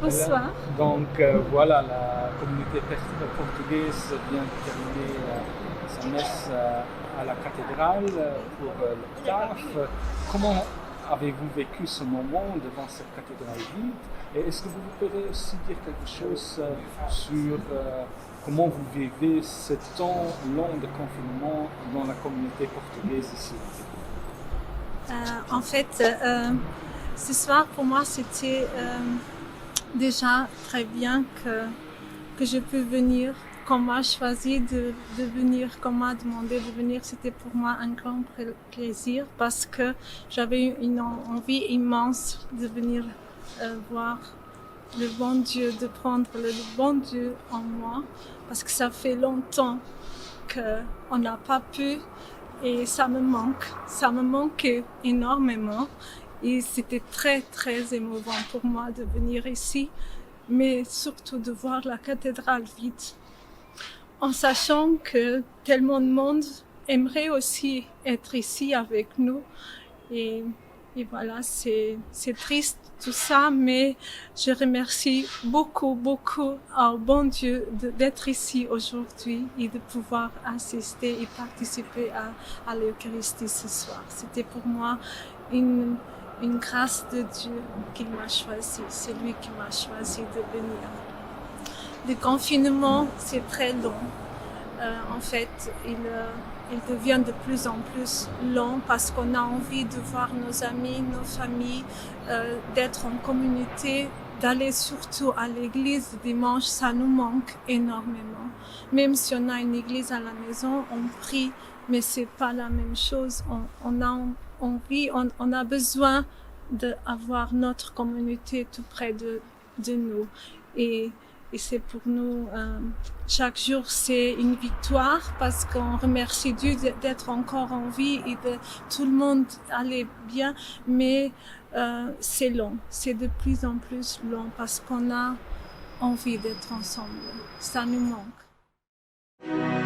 Bonsoir. Donc voilà, la communauté portugaise vient de terminer sa messe à la cathédrale pour l'octave. Comment avez-vous vécu ce moment devant cette cathédrale vide? Et est-ce que vous pouvez aussi dire quelque chose sur comment vous vivez ce temps long de confinement dans la communauté portugaise ici? En fait, ce soir pour moi c'était déjà très bien que je peux venir. Qu'on m'a choisi de venir, qu'on m'a demandé de venir, c'était pour moi un grand plaisir parce que j'avais une envie immense de venir voir le bon Dieu, de prendre le bon Dieu en moi parce que ça fait longtemps qu'on n'a pas pu et ça me manquait énormément et c'était très très émouvant pour moi de venir ici, mais surtout de voir la cathédrale vide, en sachant que tellement de monde aimerait aussi être ici avec nous et voilà, c'est triste tout ça, mais je remercie beaucoup au bon Dieu d'être ici aujourd'hui et de pouvoir assister et participer à l'Eucharistie ce soir. C'était pour moi une grâce de Dieu qui m'a choisi, c'est lui qui m'a choisi de venir. Le confinement, c'est très long. En fait, il devient de plus en plus long parce qu'on a envie de voir nos amis, nos familles, d'être en communauté, d'aller surtout à l'église le dimanche, ça nous manque énormément. Même si on a une église à la maison, on prie, mais c'est pas la même chose. On a envie, on a besoin d'avoir notre communauté tout près de nous. Et c'est pour nous, chaque jour c'est une victoire parce qu'on remercie Dieu d'être encore en vie et de tout le monde aller bien, mais c'est long, c'est de plus en plus long parce qu'on a envie d'être ensemble, ça nous manque.